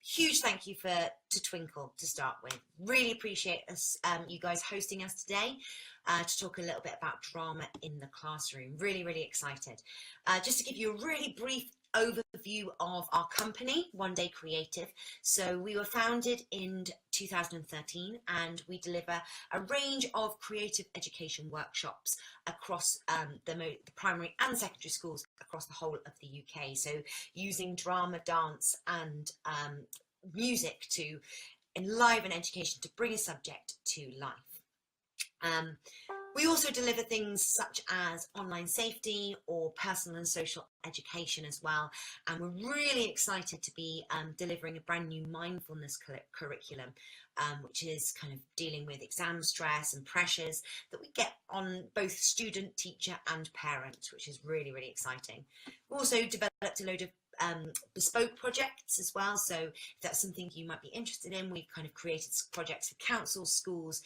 huge thank you to Twinkl to start with. Really appreciate you guys hosting us today to talk a little bit about drama in the classroom. Really excited. Just to give you a really brief overview of our company, One Day Creative. So we were founded in 2013 and we deliver a range of creative education workshops across the primary and secondary schools across the whole of the UK. So using drama, dance and music to enliven education, to bring a subject to life. We also deliver things such as online safety or personal and social education as well. And we're really excited to be delivering a brand new mindfulness curriculum, which is kind of dealing with exam stress and pressures that we get on both student, teacher and parent, which is really exciting. We also developed a load of bespoke projects as well, so if that's something you might be interested in, we've kind of created projects for councils, schools,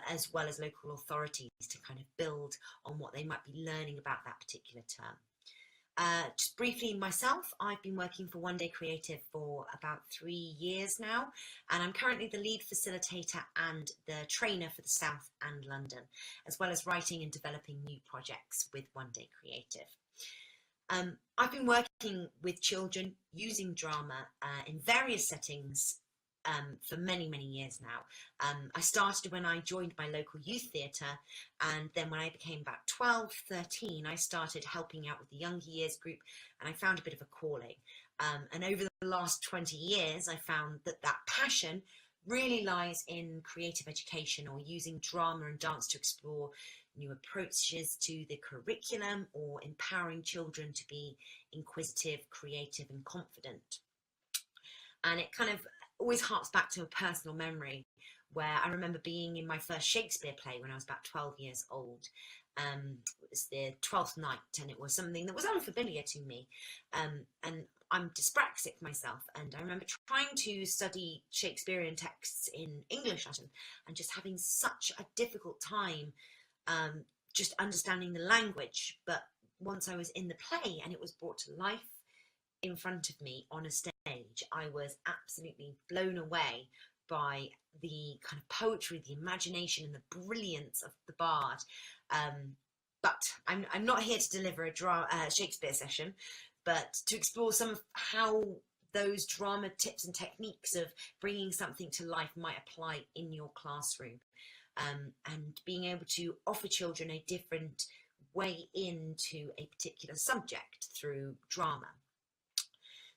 as well as local authorities to kind of build on what they might be learning about that particular term. Just briefly myself, I've been working for One Day Creative for about 3 years now, and I'm currently the lead facilitator and the trainer for the South and London, as well as writing and developing new projects with One Day Creative. I've been working with children using drama in various settings for many years now. I started when I joined my local youth theatre, and then when I became about 12, 13, I started helping out with the younger years group, and I found a bit of a calling. And over the last 20 years, I found that passion really lies in creative education or using drama and dance to explore new approaches to the curriculum or empowering children to be inquisitive, creative and confident. And it kind of always harks back to a personal memory where I remember being in my first Shakespeare play when I was about 12 years old. It was the 12th night, and it was something that was unfamiliar to me. And I'm dyspraxic myself, and I remember trying to study Shakespearean texts in English and just having such a difficult time just understanding the language. But once I was in the play and it was brought to life in front of me on a stage, I was absolutely blown away by the kind of poetry, the imagination and the brilliance of the bard. But I'm not here to deliver a Shakespeare session, but to explore some of how those drama tips and techniques of bringing something to life might apply in your classroom. And being able to offer children a different way into a particular subject through drama.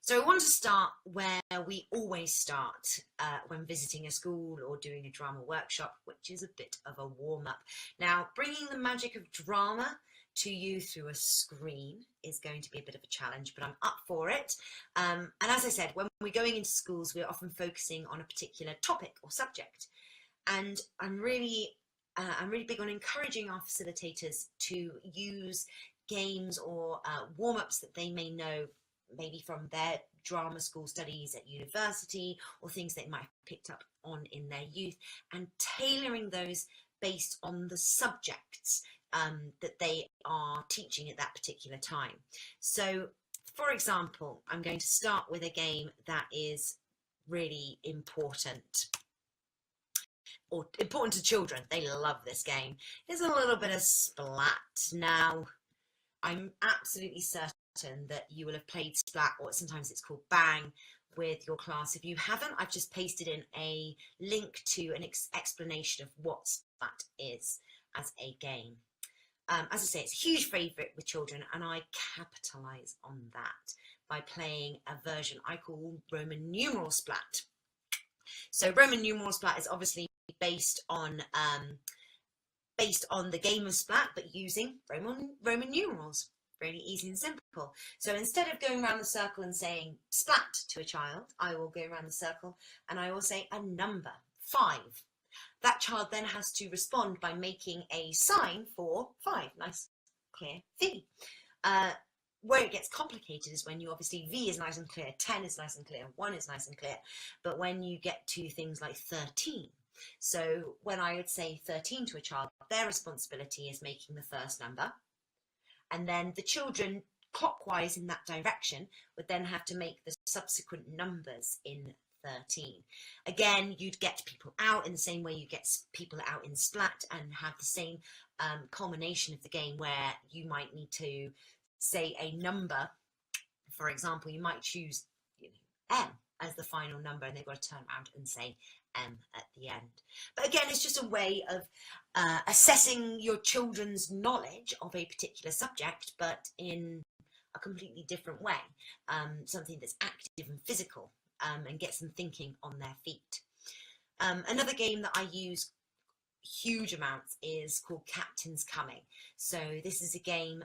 So I want to start where we always start when visiting a school or doing a drama workshop, which is a bit of a warm-up. Now, bringing the magic of drama to you through a screen is going to be a bit of a challenge, but I'm up for it. And as I said, when we're going into schools, we're often focusing on a particular topic or subject. And I'm really big on encouraging our facilitators to use games or warm-ups that they may know maybe from their drama school studies at university or things they might have picked up on in their youth, and tailoring those based on the subjects that they are teaching at that particular time. So, for example, I'm going to start with a game that is really important to children. They love this game. There's a little bit of Splatt. Now, I'm absolutely certain that you will have played Splatt, or sometimes it's called Bang, with your class. If you haven't, I've just pasted in a link to an explanation of what Splatt is as a game. As I say, it's a huge favourite with children, and I capitalise on that by playing a version I call Roman Numeral Splatt. So Roman Numeral Splatt is obviously based on the game of Splatt, but using Roman numerals. Really easy and simple. So instead of going around the circle and saying Splat to a child, I will go around the circle and I will say a number, 5. That child then has to respond by making a sign for 5. Nice, clear V. Where it gets complicated is when you obviously V is nice and clear, 10 is nice and clear, 1 is nice and clear. But when you get to things like 13, so when I would say 13 to a child, their responsibility is making the first number. And then the children clockwise in that direction would then have to make the subsequent numbers in 13. Again, you'd get people out in the same way you get people out in Splatt, and have the same culmination of the game where you might need to say a number. For example, you might choose M as the final number, and they've got to turn around and say M at the end. But again, it's just a way of assessing your children's knowledge of a particular subject, but in a completely different way, something that's active and physical, and gets them thinking on their feet. Another game that I use huge amounts is called Captain's Coming. So this is a game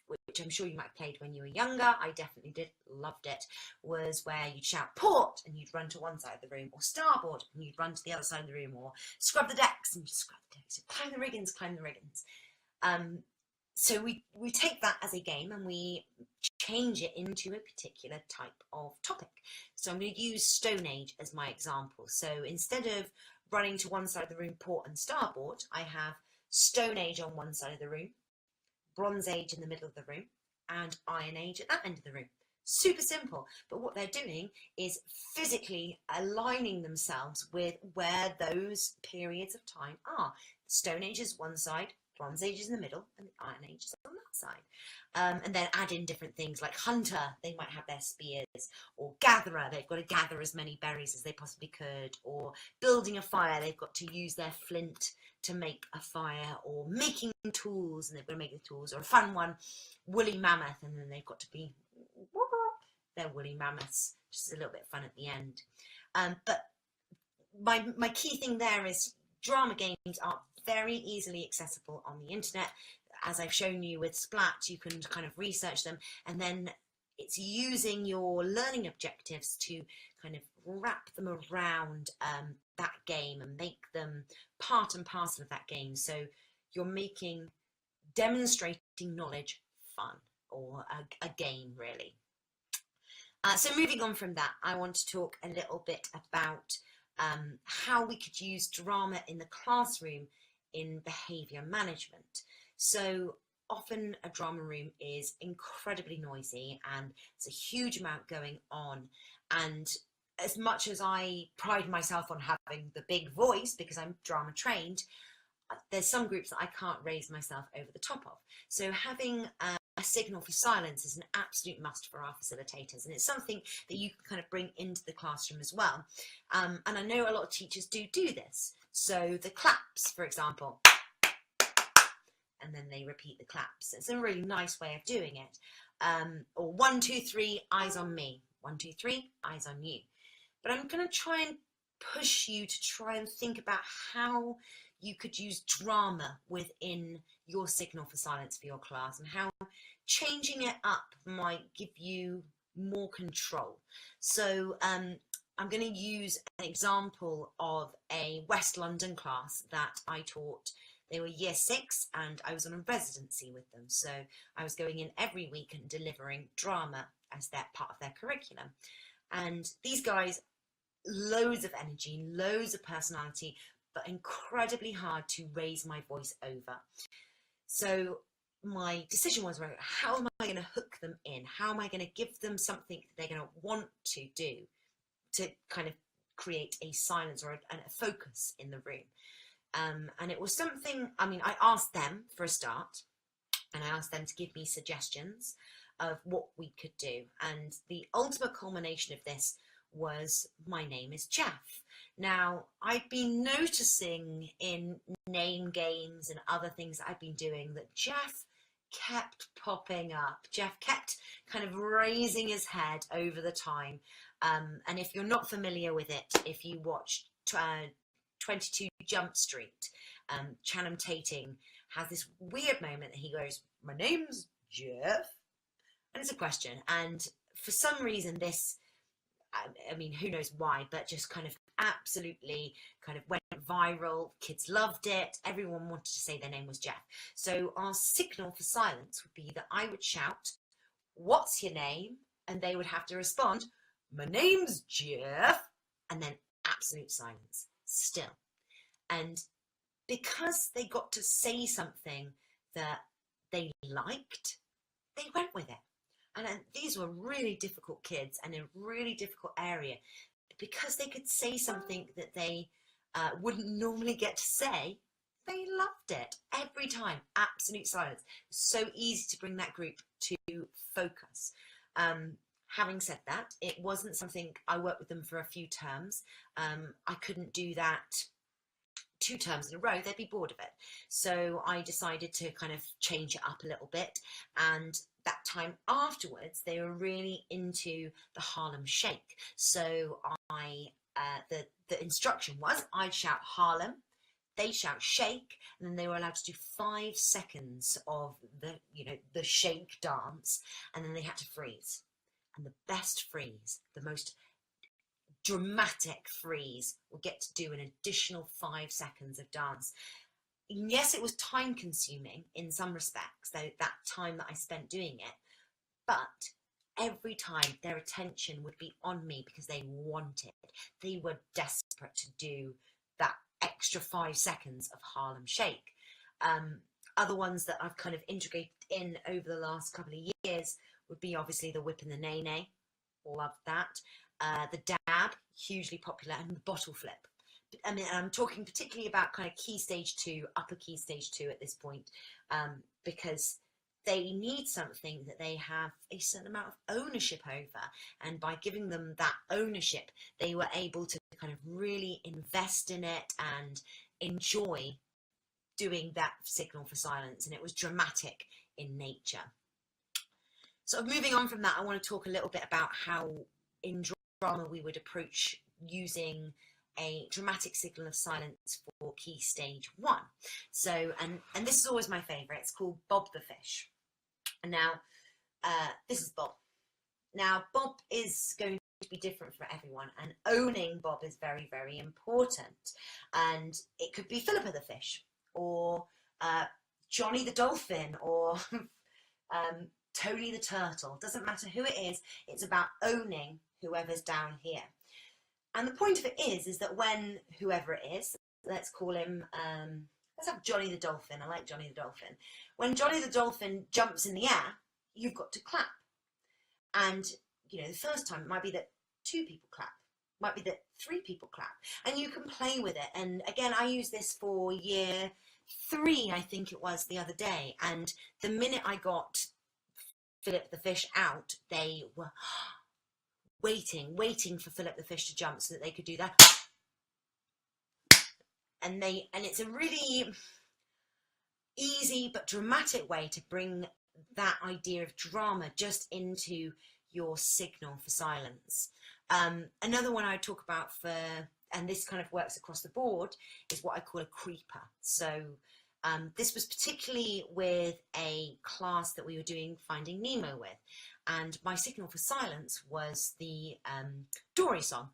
which I'm sure you might have played when you were younger. I definitely did, loved it. Was where you'd shout port and you'd run to one side of the room, or starboard and you'd run to the other side of the room, or scrub the decks and you scrub the decks, climb the riggings, climb the riggings. So we take that as a game and we change it into a particular type of topic. So I'm going to use Stone Age as my example. So instead of running to one side of the room, port and starboard, I have Stone Age on one side of the room, Bronze Age in the middle of the room, and Iron Age at that end of the room. Super simple, but what they're doing is physically aligning themselves with where those periods of time are. Stone Age is one side, Bronze Age is in the middle, and the Iron Age is on that side. And then add in different things like Hunter, they might have their spears, or Gatherer, they've got to gather as many berries as they possibly could, or building a fire, they've got to use their flint to make a fire, or making tools, and they've got to make the tools, or a fun one, Woolly Mammoth, and then they've got to be, they're woolly mammoths, just a little bit fun at the end. But my key thing there is drama games are very easily accessible on the internet. As I've shown you with Splatt, you can kind of research them, and then it's using your learning objectives to kind of wrap them around that game and make them part and parcel of that game. So you're making demonstrating knowledge fun, or a game really. So moving on from that, I want to talk a little bit about how we could use drama in the classroom in behaviour management. So often a drama room is incredibly noisy and there's a huge amount going on, and as much as I pride myself on having the big voice because I'm drama trained, there's some groups that I can't raise myself over the top of. So having a signal for silence is an absolute must for our facilitators, and it's something that you can kind of bring into the classroom as well. And I know a lot of teachers do this. So the claps, for example, and then they repeat the claps. It's a really nice way of doing it. Or 1, 2, 3, eyes on me. 1, 2, 3, eyes on you. But I'm going to try and push you to try and think about how you could use drama within your signal for silence for your class, and how changing it up might give you more control. So I'm going to use an example of a West London class that I taught. They were year 6 and I was on a residency with them. So I was going in every week and delivering drama as their part of their curriculum. And these guys, loads of energy, loads of personality, but incredibly hard to raise my voice over. So my decision was, right, how am I going to hook them in? How am I going to give them something that they're going to want to do to kind of create a silence or a focus in the room? And it was something, I mean, I asked them for a start, and I asked them to give me suggestions of what we could do. And the ultimate culmination of this was, my name is Jeff. Now, I've been noticing in name games and other things that I've been doing that Jeff kept popping up. Jeff kept kind of raising his head over the time. And if you're not familiar with it, if you watched 22 Jump Street, Channing Tatum has this weird moment that he goes, my name's Jeff, and it's a question. And for some reason this, I mean, who knows why, but just kind of absolutely kind of went viral. Kids loved it. Everyone wanted to say their name was Jeff. So our signal for silence would be that I would shout, what's your name? And they would have to respond, my name's Jeff, and then absolute silence still. And because they got to say something that they liked, they went with it. And these were really difficult kids and a really difficult area, because they could say something that they wouldn't normally get to say. They loved it every time. Absolute silence. So easy to bring that group to focus. Having said that, it wasn't something I worked with them for a few terms. I couldn't do that 2 terms in a row. They'd be bored of it. So I decided to kind of change it up a little bit. And that time afterwards, they were really into the Harlem Shake. So the instruction was I'd shout Harlem, they shout shake, and then they were allowed to do 5 seconds of the shake dance, and then they had to freeze. And the best freeze, the most dramatic freeze, would get to do an additional 5 seconds of dance. And yes, it was time consuming in some respects, though, that time that I spent doing it, but every time their attention would be on me because they were desperate to do that extra 5 seconds of Harlem Shake. Other ones that I've kind of integrated in over the last couple of years would be obviously the whip and the nay nay. Love that. The dab, hugely popular, and the bottle flip. I mean, I'm talking particularly about kind of key stage 2, upper key stage 2 at this point, because they need something that they have a certain amount of ownership over. And by giving them that ownership, they were able to kind of really invest in it and enjoy doing that signal for silence. And it was dramatic in nature. So moving on from that, I want to talk a little bit about how in drama we would approach using a dramatic signal of silence for key stage 1. So, and this is always my favourite. It's called Bob the Fish. And now, this is Bob. Now, Bob is going to be different for everyone, and owning Bob is very, very important. And it could be Philippa the Fish, or Johnny the Dolphin, or Tony the Turtle. Doesn't matter who it is, it's about owning whoever's down here. And the point of it is that when whoever it is, let's call him, let's have Johnny the Dolphin. I like Johnny the Dolphin. When Johnny the Dolphin jumps in the air, you've got to clap. And, the first time it might be that 2 people clap. Might be that 3 people clap. And you can play with it. And again, I use this for year 3, I think it was, the other day. And the minute I got Philip the Fish out, they were waiting for Philip the Fish to jump so that they could do that. And it's a really easy but dramatic way to bring that idea of drama just into your signal for silence. Another one I talk about and this kind of works across the board, is what I call a creeper. So this was particularly with a class that we were doing Finding Nemo with, and my signal for silence was the Dory song,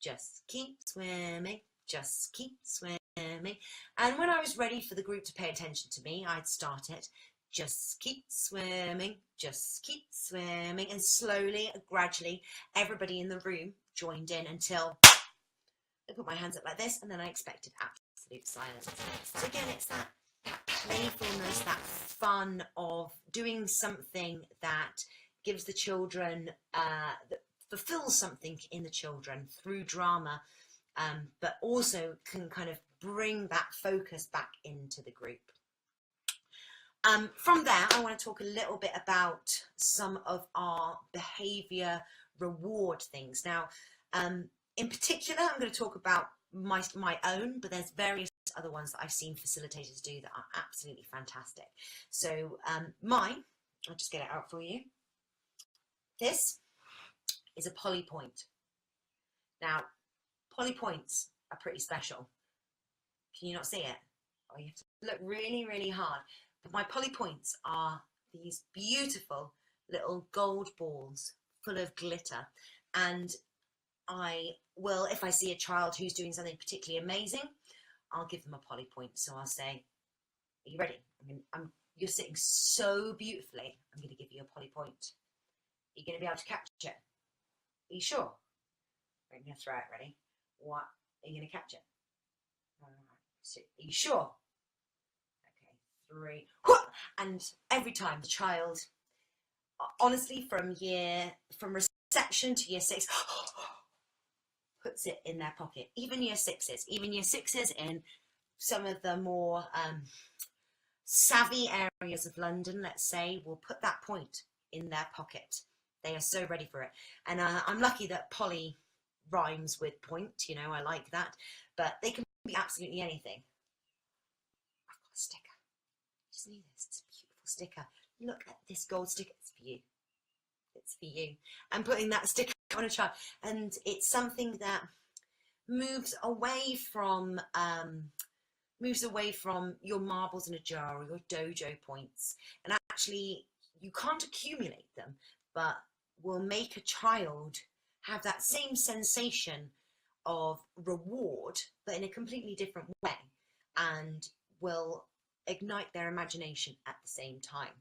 just keep swimming, just keep swimming. And when I was ready for the group to pay attention to me, I'd start it, just keep swimming, just keep swimming, and slowly, gradually, everybody in the room joined in until I put my hands up like this, and then I expected absolute silence. So again, it's that playfulness, that fun of doing something that gives the children, that fulfills something in the children through drama, but also can kind of bring that focus back into the group. From there, I want to talk a little bit about some of our behaviour reward things. Now, in particular, I'm going to talk about my own, but there's various other ones that I've seen facilitators do that are absolutely fantastic. So mine, I'll just get it out for you. This is a Polly point. Now, Polly points are pretty special. Can you not see it? Oh, you have to look really, really hard. But my Polly points are these beautiful little gold balls full of glitter. And I will, if I see a child who's doing something particularly amazing, I'll give them a Polly point. So I'll say, are you ready? You're sitting so beautifully. I'm going to give you a Polly point. Are you going to be able to catch it? Are you sure? I'm going to throw it. Ready? What? Are you going to catch it? So, are you sure? Okay, 3. And every time the child honestly, from reception to year 6, puts it in their pocket. Even year 6s, in some of the more savvy areas of London, let's say, will put that point in their pocket. They are so ready for it. And I'm lucky that Polly rhymes with point, you know, I like that. But they can be absolutely anything. I've got a sticker. Just need this. It's a beautiful sticker. Look at this gold sticker. It's for you. It's for you. I'm putting that sticker on a child. And it's something that moves away from your marbles in a jar or your dojo points, and actually you can't accumulate them, but will make a child have that same sensation of reward, but in a completely different way, and will ignite their imagination at the same time.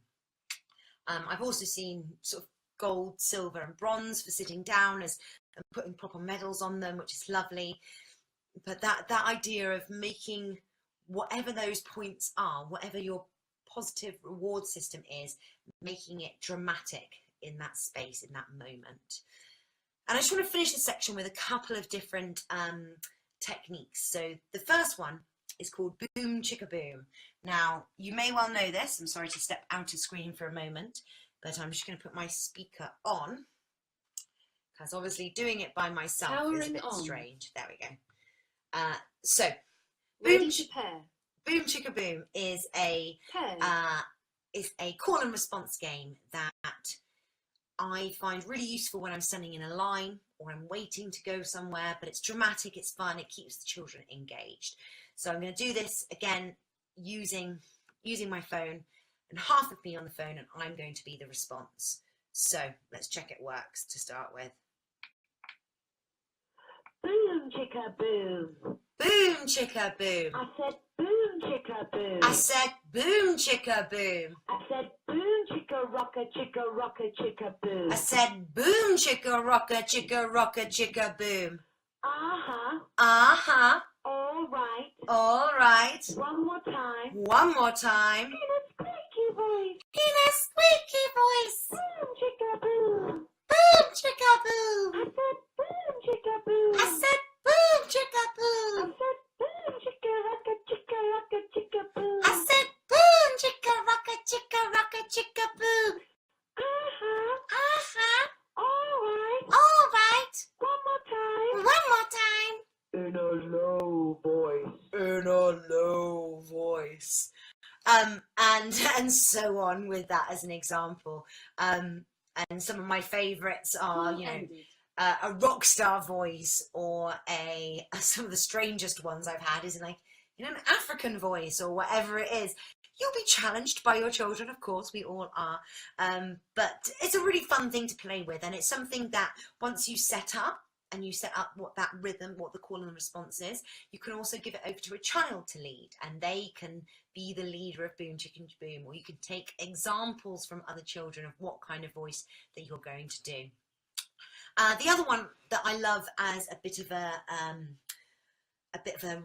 I've also seen sort of gold, silver and bronze for sitting down and putting proper medals on them, which is lovely. But that idea of making whatever those points are, whatever your positive reward system is, making it dramatic in that space, in that moment. And I just want to finish this section with a couple of different techniques. So the first one is called Boom Chicka Boom. Now, you may well know this. I'm sorry to step out of screen for a moment, but I'm just going to put my speaker on, because obviously doing it by myself is a bit strange. There we go. So, Boom Chicka Boom is a call and response game that I find really useful when I'm standing in a line or I'm waiting to go somewhere, but it's dramatic, it's fun, it keeps the children engaged. So I'm going to do this again using my phone, and half of me on the phone, and I'm going to be the response. So let's check it works to start with. Boom chicka boom. Boom chicka boom. I said boom chicka boom. I said boom chicka boom. I said boom chicka rocka chicka boom. I said boom chicka rocka chicka boom. Uh-huh. Uh-huh. All right. All right. One more time. One more time. In a squeaky voice. In a squeaky voice. Boom chicka boom. Boom chicka boom. I said boom chicka boom. I said boom chicka boom. I said boom chicka rocka chicka boom. I said boom chicka rocka chicka boom. Uh-huh. Uh-huh. All right. All right. One more time. One more time. In a low voice. In a low voice. And so on with that as an example. And some of my favourites are, you know, a rock star voice, or some of the strangest ones I've had is like, you know, an African voice or whatever it is. You'll be challenged by your children, of course, we all are. But it's a really fun thing to play with, and it's something that once you set up, and you set up what that rhythm, what the call and response is, you can also give it over to a child to lead, and they can be the leader of Boom Chicka Boom, or you can take examples from other children of what kind of voice that you're going to do. The other one that I love as a bit of a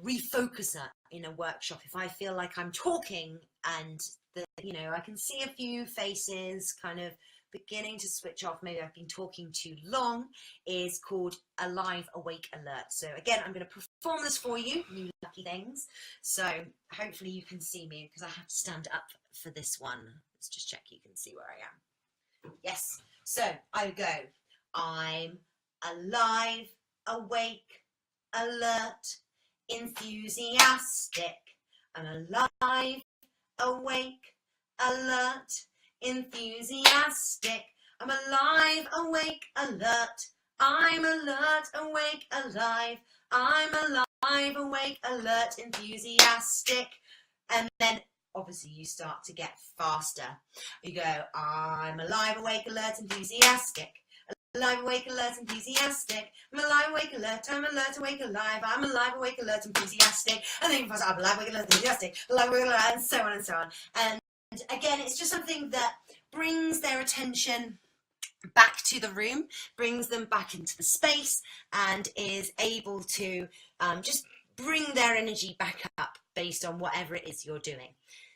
refocuser in a workshop, if I feel like I'm talking and I can see a few faces kind of beginning to switch off, maybe I've been talking too long, is called a live awake alert. So again, I'm going to perform this for you, you lucky things. So hopefully you can see me, because I have to stand up for this one. Let's just check you can see where I am. Yes, so I go, I'm alive, awake, alert, enthusiastic. I'm alive, awake, alert, enthusiastic. I'm alive, awake, alert. I'm alert, awake, alive. I'm alive, awake, alert, enthusiastic. And then obviously you start to get faster. You go, I'm alive, awake, alert, enthusiastic. Alive, awake, alert, enthusiastic. I'm alive, awake, alert. I'm alert, awake, alive. I'm alive, awake, alert, enthusiastic. And then you pass, I'm alive, awake, alert, enthusiastic. Alive, awake, alert, and so on and so on. And again, it's just something that brings their attention back to the room, brings them back into the space, and is able to just bring their energy back up based on whatever it is you're doing.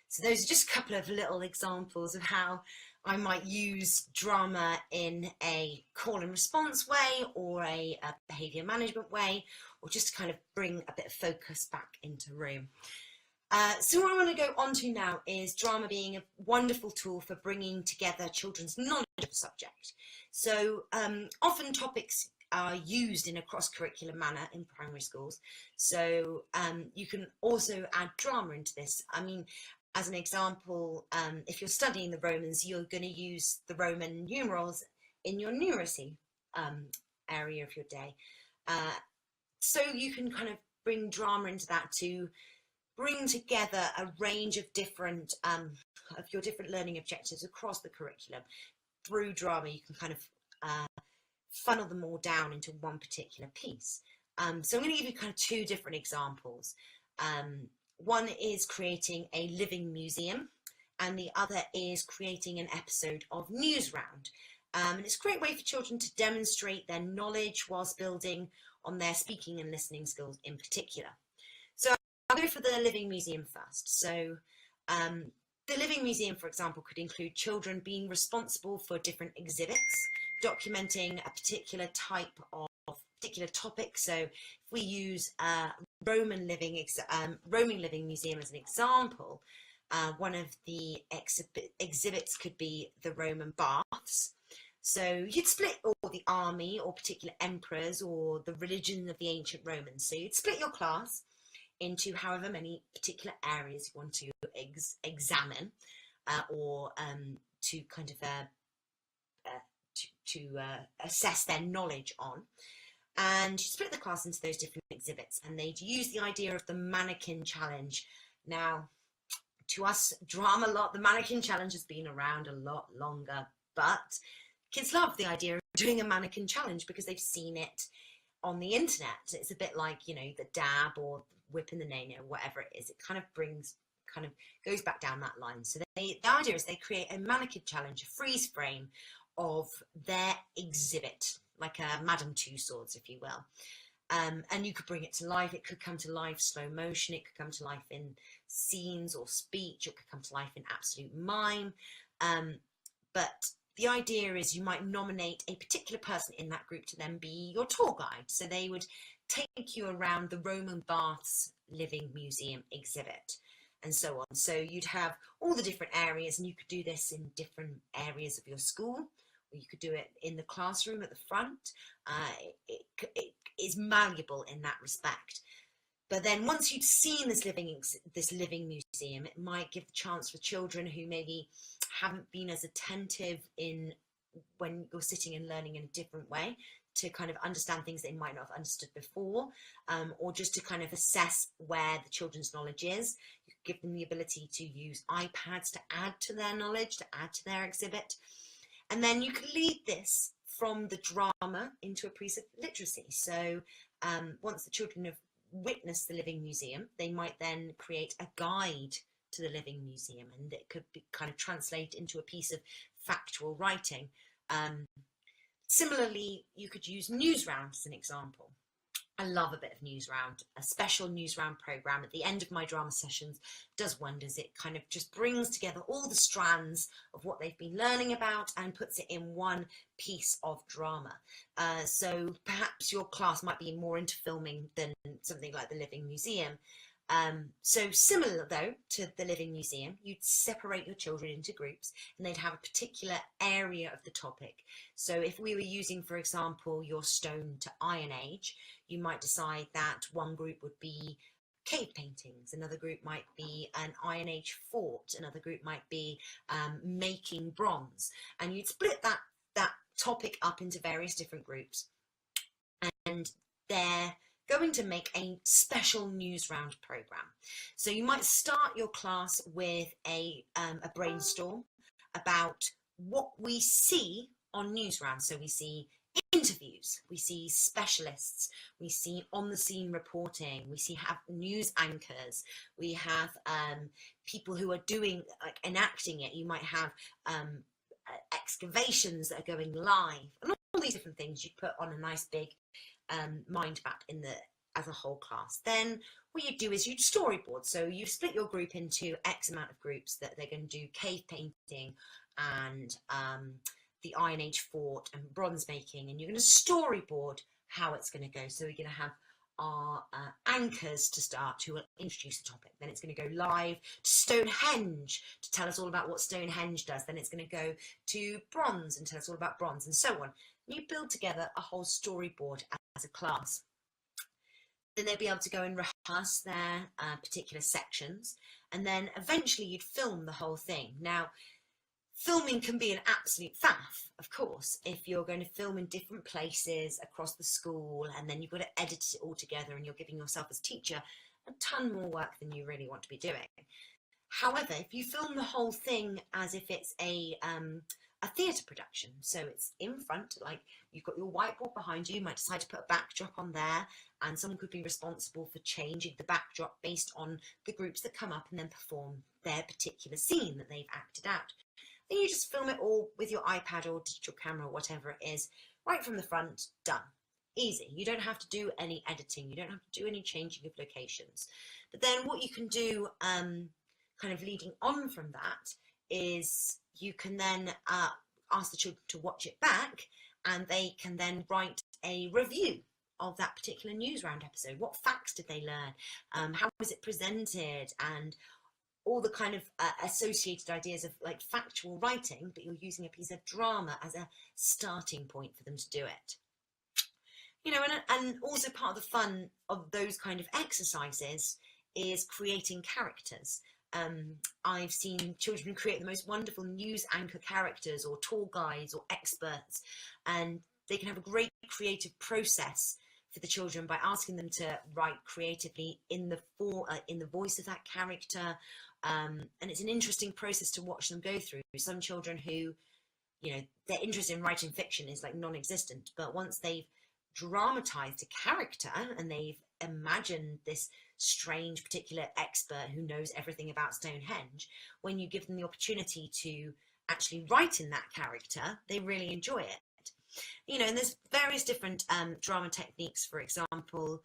So those are just a couple of little examples of how I might use drama in a call and response way, or a behaviour management way, or just to kind of bring a bit of focus back into room. So what I want to go on to now is drama being a wonderful tool for bringing together children's knowledge of the subject. So often topics are used in a cross-curricular manner in primary schools. So you can also add drama into this. I mean, as an example, if you're studying the Romans, you're going to use the Roman numerals in your numeracy area of your day. So you can kind of bring drama into that to bring together a range of different of your different learning objectives across the curriculum. Through drama, you can kind of funnel them all down into one particular piece. So I'm going to give you kind of two different examples. One is creating a living museum, and the other is creating an episode of News Round. And it's a great way for children to demonstrate their knowledge whilst building on their speaking and listening skills in particular. So I'll go for the living museum first. So the living museum, for example, could include children being responsible for different exhibits, documenting a particular type of particular topic. So if we use Roman living museum as an example, one of the exhibits could be the Roman baths. So you'd split, or the army, or particular emperors, or the religion of the ancient Romans. So you'd split your class into however many particular areas you want to examine, or to kind of assess their knowledge on. And you split the class into those different exhibits, and they'd use the idea of the mannequin challenge. Now, to us drama lot, the mannequin challenge has been around a lot longer, but kids love the idea of doing a mannequin challenge because they've seen it on the internet. It's a bit like, you know, the dab or whipping the nail, or whatever it is. It kind of goes back down that line. So the idea is they create a mannequin challenge, a freeze frame of their exhibit, like a Madame Tussauds, if you will. And you could bring it to life. It could come to life slow motion. It could come to life in scenes or speech. It could come to life in absolute mime. But the idea is you might nominate a particular person in that group to then be your tour guide. So they would take you around the Roman baths living museum exhibit, and so on. So you'd have all the different areas, and you could do this in different areas of your school, or you could do it in the classroom at the front. It is malleable in that respect. But then once you've seen this living museum, it might give the chance for children who maybe haven't been as attentive in when you're sitting and learning in a different way, to kind of understand things they might not have understood before, or just to kind of assess where the children's knowledge is. You could give them the ability to use iPads to add to their knowledge, to add to their exhibit. And then you can lead this from the drama into a piece of literacy. So once the children have witnessed the living museum, they might then create a guide to the living museum, and it could be kind of translate into a piece of factual writing. Similarly, you could use News Round as an example. I love a bit of News Round. A special News Round programme at the end of my drama sessions does wonders. It kind of just brings together all the strands of what they've been learning about and puts it in one piece of drama. So perhaps your class might be more into filming than something like the Living Museum. So similar though to the Living Museum, you'd separate your children into groups, and they'd have a particular area of the topic. So if we were using, for example, your Stone to Iron Age, you might decide that one group would be cave paintings, another group might be an Iron Age fort, another group might be making bronze, and you'd split that topic up into various different groups, and they're going to make a special News Round programme. So you might start your class with a brainstorm about what we see on News Round. So we see interviews, we see specialists, we see on the scene reporting, we have news anchors, we have people who are doing, like, enacting it. You might have excavations that are going live, and all these different things you put on a nice big mind map in the as a whole class. Then what you do is you storyboard. So you split your group into X amount of groups that they're going to do cave painting and the Iron Age fort and bronze making, and you're going to storyboard how it's going to go. So we're going to have our anchors to start, who will introduce the topic. Then it's going to go live to Stonehenge to tell us all about what Stonehenge does. Then it's going to go to bronze and tell us all about bronze, and so on. And you build together a whole storyboard as a class. Then they'll be able to go and rehearse their particular sections, and then eventually you'd film the whole thing. Now, filming can be an absolute faff, of course, if you're going to film in different places across the school, and then you've got to edit it all together, and you're giving yourself as teacher a ton more work than you really want to be doing. However, if you film the whole thing as if it's a theatre production, so it's in front, like you've got your whiteboard behind you, you might decide to put a backdrop on there, and someone could be responsible for changing the backdrop based on the groups that come up and then perform their particular scene that they've acted out. Then you just film it all with your iPad or digital camera or whatever it is, right from the front, done. Easy. You don't have to do any editing. You don't have to do any changing of locations. But then what you can do, kind of leading on from that, is you can then ask the children to watch it back, and they can then write a review of that particular news round episode. What facts did they learn? How was it presented? And all the kind of associated ideas of like factual writing, but you're using a piece of drama as a starting point for them to do it. You know, and also part of the fun of those kind of exercises is creating characters. I've seen children create the most wonderful news anchor characters or tour guides or experts, and they can have a great creative process for the children by asking them to write creatively in the voice of that character. And it's an interesting process to watch them go through. Some children who, you know, their interest in writing fiction is like non-existent, but once they've dramatized a character and they've imagined this strange particular expert who knows everything about Stonehenge, when you give them the opportunity to actually write in that character, they really enjoy it. You know, and there's various different drama techniques. For example,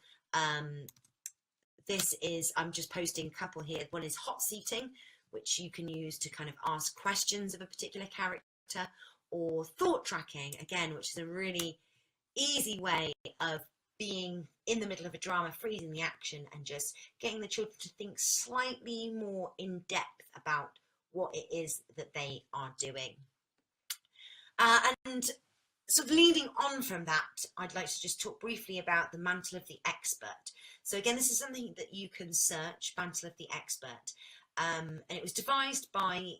this is, I'm just posting a couple here. One is hot seating, which you can use to kind of ask questions of a particular character, or thought tracking, again, which is a really easy way of being in the middle of a drama, freezing the action, and just getting the children to think slightly more in depth about what it is that they are doing. And sort of leading on from that, I'd like to just talk briefly about the Mantle of the Expert. So again, this is something that you can search, Mantle of the Expert. And it was devised by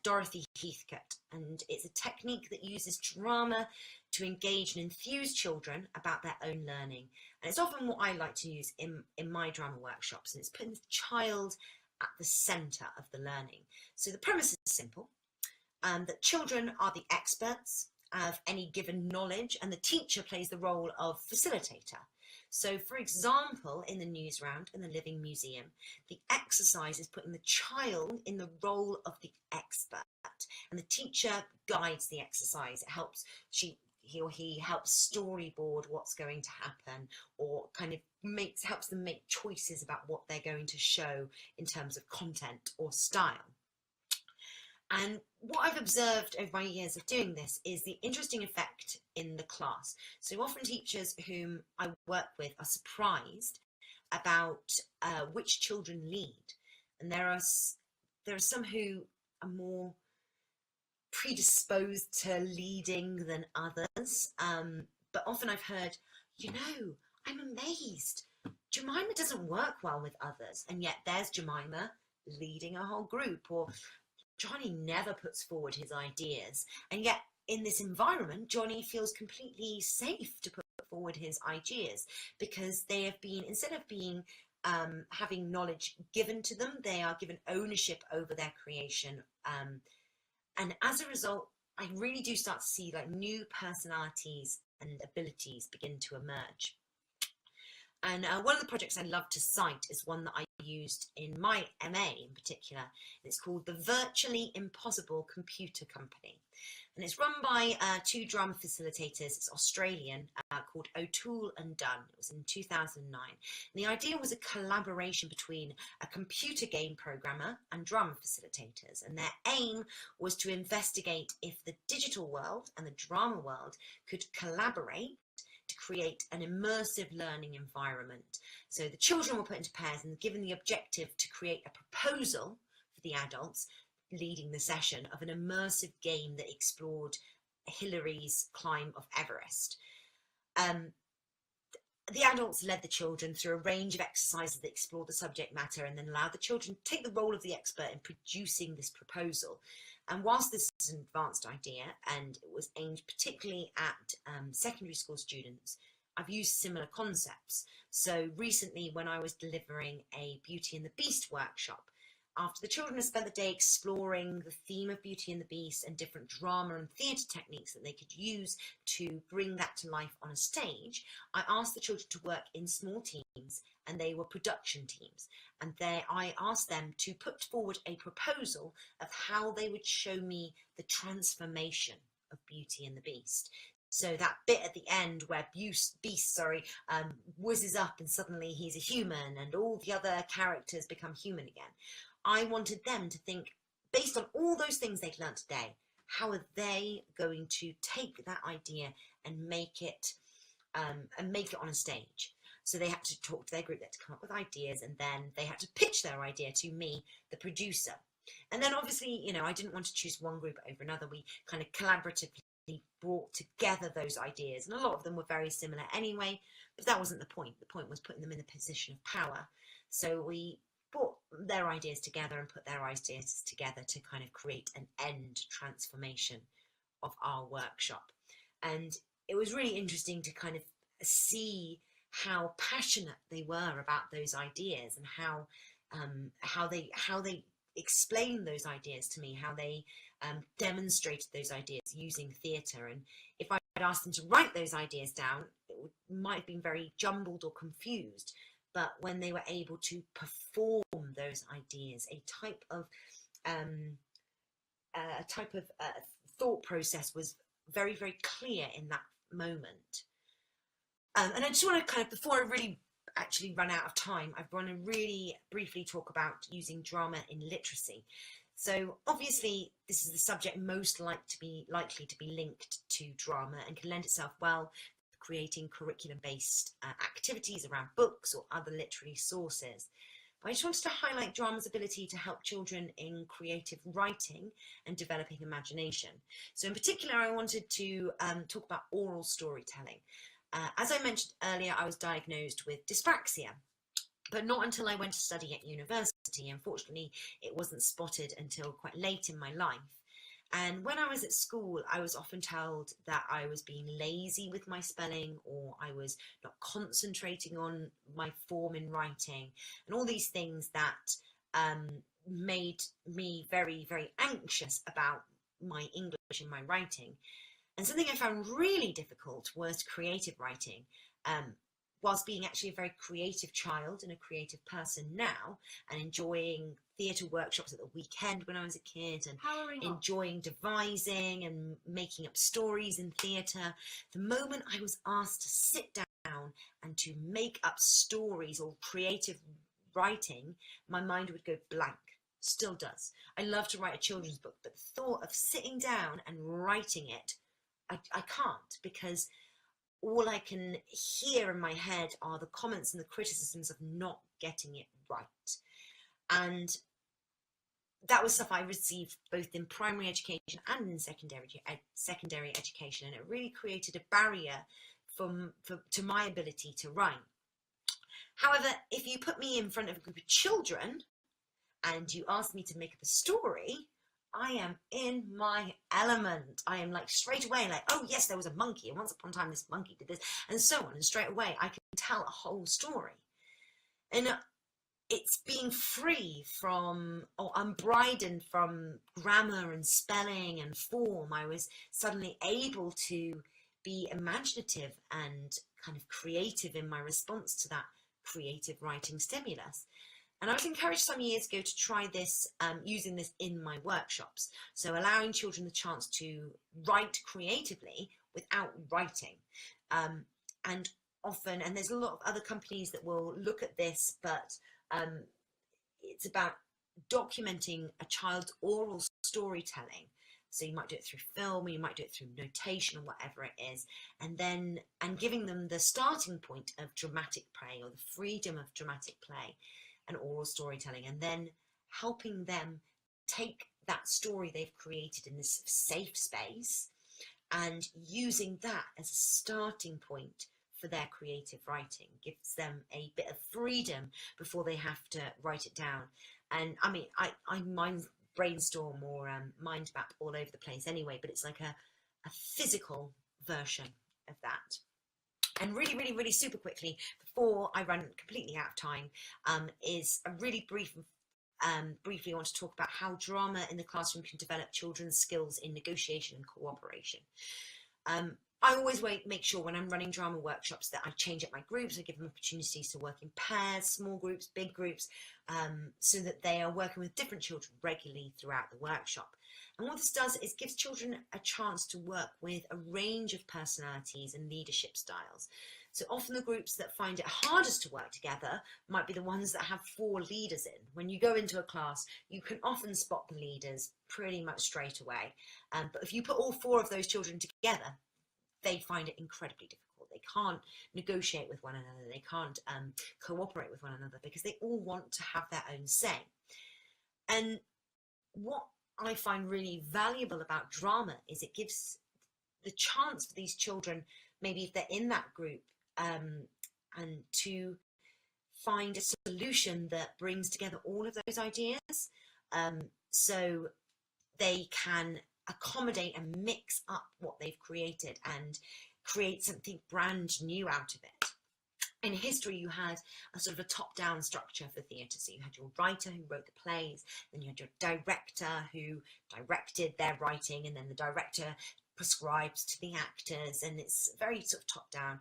Dorothy Heathcote, and it's a technique that uses drama to engage and enthuse children about their own learning. And it's often what I like to use in my drama workshops, and it's putting the child at the centre of the learning. So the premise is simple, that children are the experts of any given knowledge, and the teacher plays the role of facilitator. So, for example, in the news round in the Living Museum, the exercise is putting the child in the role of the expert, and the teacher guides the exercise. It helps, he or he helps storyboard what's going to happen, or kind of helps them make choices about what they're going to show in terms of content or style. And what I've observed over my years of doing this is the interesting effect in the class. So often teachers whom I work with are surprised about which children lead. And there are some who are more predisposed to leading than others. But often I've heard, you know, I'm amazed. Jemima doesn't work well with others. And yet there's Jemima leading a whole group, or Johnny never puts forward his ideas, and yet in this environment Johnny feels completely safe to put forward his ideas, because they have been, instead of being having knowledge given to them, they are given ownership over their creation, and as a result I really do start to see like new personalities and abilities begin to emerge. And one of the projects I love to cite is one that I used in my MA in particular. It's called the Virtually Impossible Computer Company. and it's run by two drama facilitators. It's Australian, called O'Toole and Dunn. It was in 2009. And the idea was a collaboration between a computer game programmer and drama facilitators, and their aim was to investigate if the digital world and the drama world could collaborate to create an immersive learning environment. So the children were put into pairs and given the objective to create a proposal for the adults leading the session of an immersive game that explored Hillary's climb of Everest. The adults led the children through a range of exercises that explored the subject matter and then allowed the children to take the role of the expert in producing this proposal. And whilst this is an advanced idea and it was aimed particularly at secondary school students, I've used similar concepts. So recently, when I was delivering a Beauty and the Beast workshop, after the children had spent the day exploring the theme of Beauty and the Beast and different drama and theatre techniques that they could use to bring that to life on a stage, I asked the children to work in small teams, and they were production teams. And I asked them to put forward a proposal of how they would show me the transformation of Beauty and the Beast. So that bit at the end where Beast whizzes up and suddenly he's a human and all the other characters become human again. I wanted them to think, based on all those things they'd learned today, how are they going to take that idea and make it on a stage? So they had to talk to their group, they had to come up with ideas, and then they had to pitch their idea to me, the producer. And then obviously, you know, I didn't want to choose one group over another. We kind of collaboratively brought together those ideas, and a lot of them were very similar anyway, but that wasn't the point. The point was putting them in a position of power. So we brought their ideas together and put their ideas together to kind of create an end transformation of our workshop. And it was really interesting to kind of see how passionate they were about those ideas and how they explained those ideas to me, how they demonstrated those ideas using theatre. And if I'd asked them to write those ideas down, it might have been very jumbled or confused. But when they were able to perform those ideas, a type of thought process was very, very clear in that moment. And I just want to kind of, before I really actually run out of time, I want to really briefly talk about using drama in literacy. So obviously, this is the subject most likely to be linked to drama and can lend itself well creating curriculum-based activities around books or other literary sources. But I just wanted to highlight drama's ability to help children in creative writing and developing imagination. So in particular, I wanted to talk about oral storytelling. As I mentioned earlier, I was diagnosed with dyspraxia, but not until I went to study at university. Unfortunately, it wasn't spotted until quite late in my life. And when I was at school, I was often told that I was being lazy with my spelling, or I was not concentrating on my form in writing, and all these things that made me very, very anxious about my English and my writing. And something I found really difficult was creative writing. Whilst being actually a very creative child and a creative person now, and enjoying theatre workshops at the weekend when I was a kid, and enjoying devising and making up stories in theatre, the moment I was asked to sit down and to make up stories or creative writing, my mind would go blank. Still does. I love to write a children's book, but the thought of sitting down and writing it, I can't, because all I can hear in my head are the comments and the criticisms of not getting it right. And that was stuff I received both in primary education and in secondary education, and it really created a barrier to my ability to write. However, if you put me in front of a group of children and you ask me to make up a story, I am in my element. I am like straight away like, oh yes, there was a monkey, and once upon a time this monkey did this, and so on, and straight away I can tell a whole story. And it's being free from, or unbridled from, grammar and spelling and form. I was suddenly able to be imaginative and kind of creative in my response to that creative writing stimulus. And I was encouraged some years ago to try this, using this in my workshops. So allowing children the chance to write creatively without writing. And often, and there's a lot of other companies that will look at this, but it's about documenting a child's oral storytelling. So you might do it through film, or you might do it through notation, or whatever it is, and giving them the starting point of dramatic play, or the freedom of dramatic play and oral storytelling, and then helping them take that story they've created in this safe space and using that as a starting point for their creative writing. Gives them a bit of freedom before they have to write it down. And I mean, I brainstorm or mind map all over the place anyway, but it's like a physical version of that. And really, really, really super quickly, before I run completely out of time, is a really briefly I want to talk about how drama in the classroom can develop children's skills in negotiation and cooperation. I always make sure when I'm running drama workshops that I change up my groups. I give them opportunities to work in pairs, small groups, big groups, so that they are working with different children regularly throughout the workshop. And what this does is gives children a chance to work with a range of personalities and leadership styles. So often the groups that find it hardest to work together might be the ones that have 4 leaders in. When you go into a class, you can often spot the leaders pretty much straight away. But if you put all 4 of those children together, they find it incredibly difficult. They can't negotiate with one another. They can't cooperate with one another because they all want to have their own say. And what I find really valuable about drama is it gives the chance for these children, maybe if they're in that group, and to find a solution that brings together all of those ideas, so they can accommodate and mix up what they've created and create something brand new out of it. In history, you had a sort of a top-down structure for theatre. So you had your writer who wrote the plays, then you had your director who directed their writing, and then the director prescribes to the actors, and it's very sort of top-down.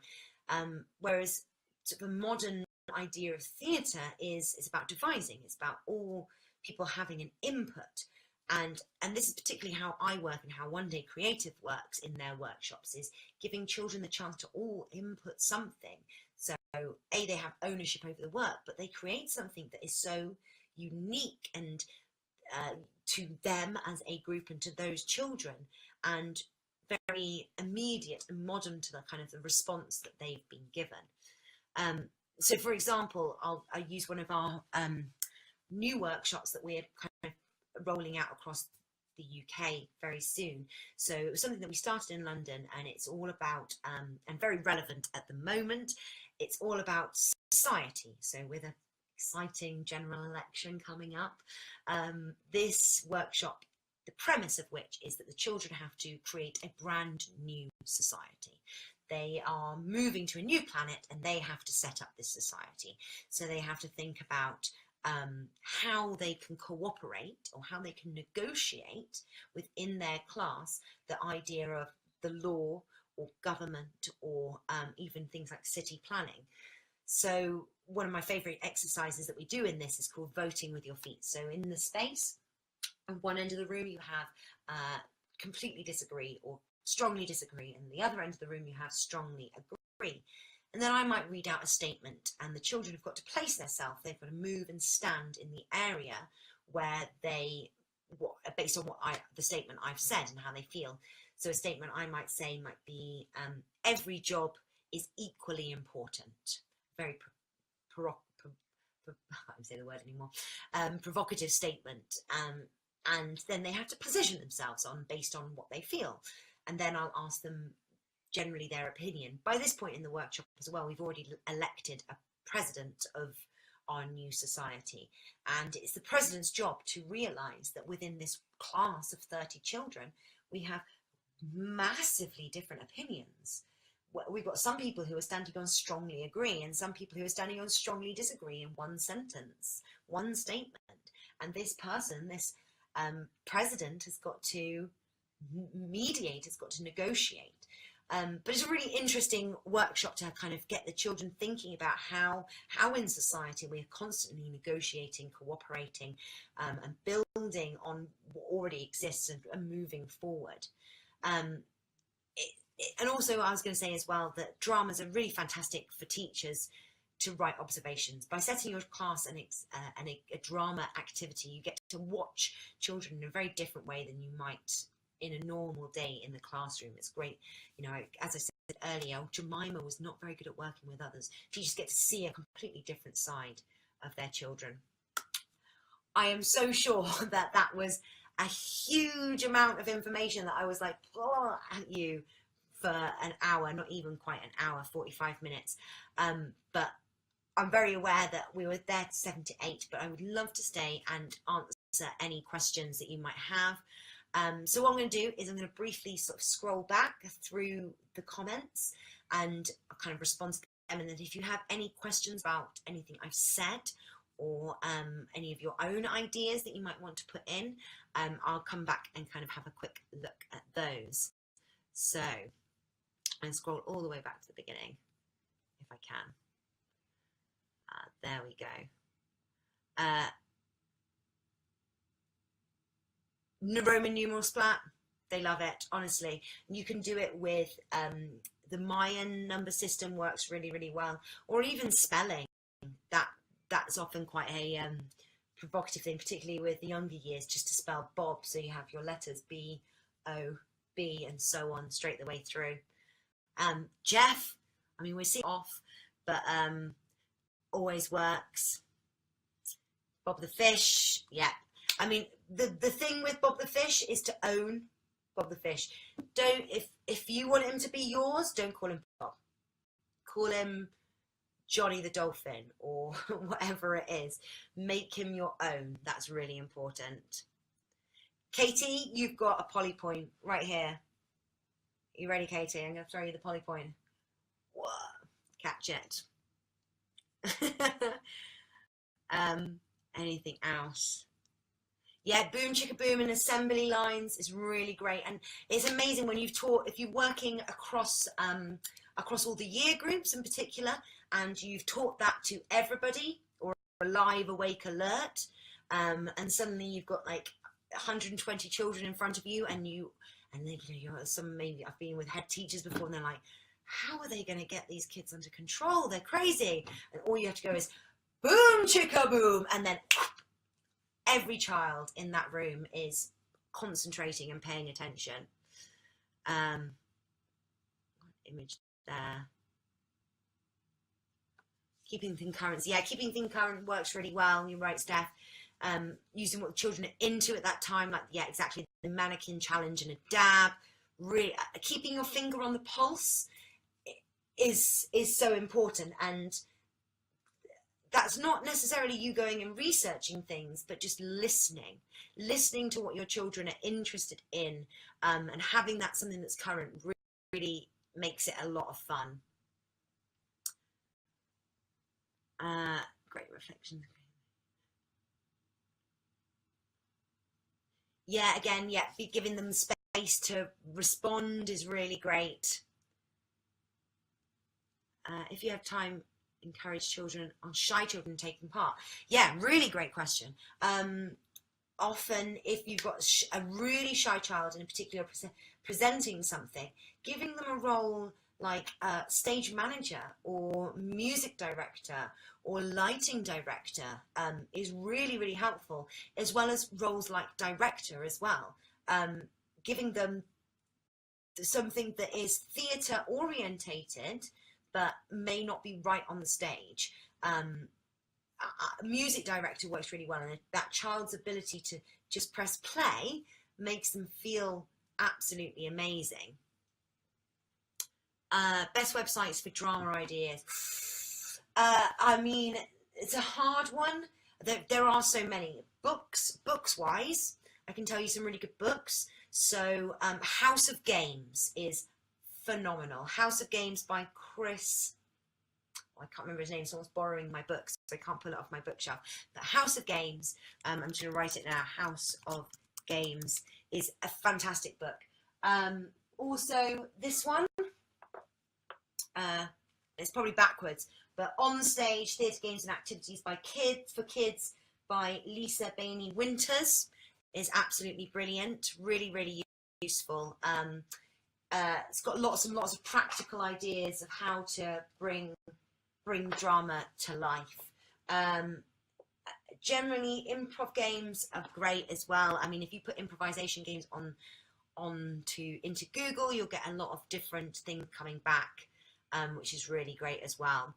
Whereas sort of a modern idea of theatre is about devising. It's about all people having an input. And this is particularly how I work and how One Day Creative works in their workshops, is giving children the chance to all input something. So A, they have ownership over the work, but they create something that is so unique and to them as a group and to those children, and very immediate and modern to the kind of the response that they've been given. So for example, I'll use one of our new workshops that we're kind of rolling out across the UK very soon. So it was something that we started in London, and it's all about, and very relevant at the moment, it's all about society. So with an exciting general election coming up, this workshop, the premise of which is that the children have to create a brand new society. They are moving to a new planet and they have to set up this society. So they have to think about how they can cooperate or how they can negotiate within their class the idea of the law or government or even things like city planning. So one of my favourite exercises that we do in this is called voting with your feet. So in the space, at one end of the room you have completely disagree or strongly disagree, and the other end of the room you have strongly agree. And then I might read out a statement, and the children have got to place themselves. They've got to move and stand in the area where they, based on the statement I've said and how they feel. So a statement I might say might be, every job is equally important. Very I can't say the word anymore. Provocative statement. And then they have to position themselves based on what they feel. And then I'll ask them generally their opinion. By this point in the workshop as well, we've already elected a president of our new society, and it's the president's job to realise that within this class of 30 children we have massively different opinions. We've got some people who are standing on strongly agree and some people who are standing on strongly disagree in one sentence, one statement, and this person, this president, has got to mediate, has got to negotiate. But it's a really interesting workshop to kind of get the children thinking about how in society we're constantly negotiating, cooperating, and building on what already exists and moving forward. And also I was going to say as well that dramas are really fantastic for teachers to write observations. By setting your class a drama activity, you get to watch children in a very different way than you might in a normal day in the classroom. It's great. You know, as I said earlier, Jemima was not very good at working with others. Teachers get to see a completely different side of their children. I am so sure that that was a huge amount of information that I was like, oh, at you for an hour, not even quite an hour, 45 minutes. But I'm very aware that we were there 7 to 8, but I would love to stay and answer any questions that you might have. So what I'm going to do is I'm going to briefly sort of scroll back through the comments and kind of respond to them. And then if you have any questions about anything I've said or any of your own ideas that you might want to put in, I'll come back and kind of have a quick look at those. So and scroll all the way back to the beginning if I can. There we go. Roman numeral Splatt, they love it, honestly. You can do it with the Mayan number system, works really, really well, or even spelling. That's often quite a provocative thing, particularly with the younger years, just to spell Bob, so you have your letters B, O, B, and so on straight the way through. Jeff, I mean, we're seeing off, but always works. Bob the fish, yeah. I mean, the thing with Bob the fish is to own Bob the fish. Don't, if you want him to be yours, don't call him Bob. Call him Johnny the dolphin or whatever it is. Make him your own. That's really important. Katie, you've got a Polly point right here. You ready, Katie? I'm going to throw you the Polly point. Whoa. Catch it. Anything else? Yeah, boom chicka boom and assembly lines is really great, and it's amazing when you've taught, if you're working across all the year groups in particular, and you've taught that to everybody, or a live awake alert, and suddenly you've got like 120 children in front of you, and then you're some, maybe I've been with head teachers before, and they're like, how are they going to get these kids under control? They're crazy, and all you have to go is boom chicka boom, and then every child in that room is concentrating and paying attention. Image there. Keeping things current. Yeah, keeping things current works really well. You're right, Steph. Using what the children are into at that time, like, yeah, exactly, the mannequin challenge and a dab. Really, keeping your finger on the pulse is so important, and that's not necessarily you going and researching things, but just listening to what your children are interested in, and having that something that's current really makes it a lot of fun. Great reflection. Yeah, again, yeah, be giving them space to respond is really great. If you have time, encourage children, on shy children taking part. Yeah, really great question. Often if you've got a really shy child in a particular presenting something, giving them a role like stage manager or music director or lighting director is really, really helpful, as well as roles like director as well. Giving them something that is theatre orientated but may not be right on the stage. Music director works really well, and that child's ability to just press play makes them feel absolutely amazing. Best websites for drama ideas. I mean, it's a hard one. There are so many. Books wise, I can tell you some really good books. So House of Games is phenomenal. House of Games by Chris, I can't remember his name, someone's borrowing my books, so I can't pull it off my bookshelf. But House of Games, I'm just going to write it now, House of Games is a fantastic book. Also, this one, it's probably backwards, but On Stage, Theatre Games and Activities by Kids for Kids by Lisa Bainey Winters is absolutely brilliant, really, really useful. It's got lots and lots of practical ideas of how to bring drama to life. Generally, improv games are great as well. I mean, if you put improvisation games into Google, you'll get a lot of different things coming back, which is really great as well.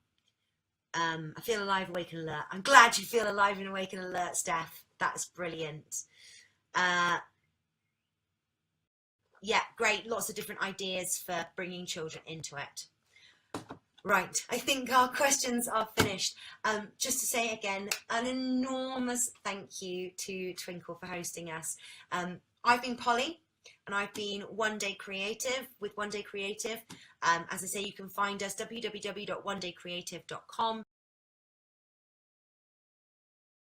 I feel alive, awake and alert. I'm glad you feel alive and awake and alert, Steph. That's brilliant. Yeah, great. Lots of different ideas for bringing children into it. Right, I think our questions are finished. Just to say again, an enormous thank you to Twinkl for hosting us. I've been Polly, and I've been One Day Creative with One Day Creative. As I say, you can find us www.onedaycreative.com.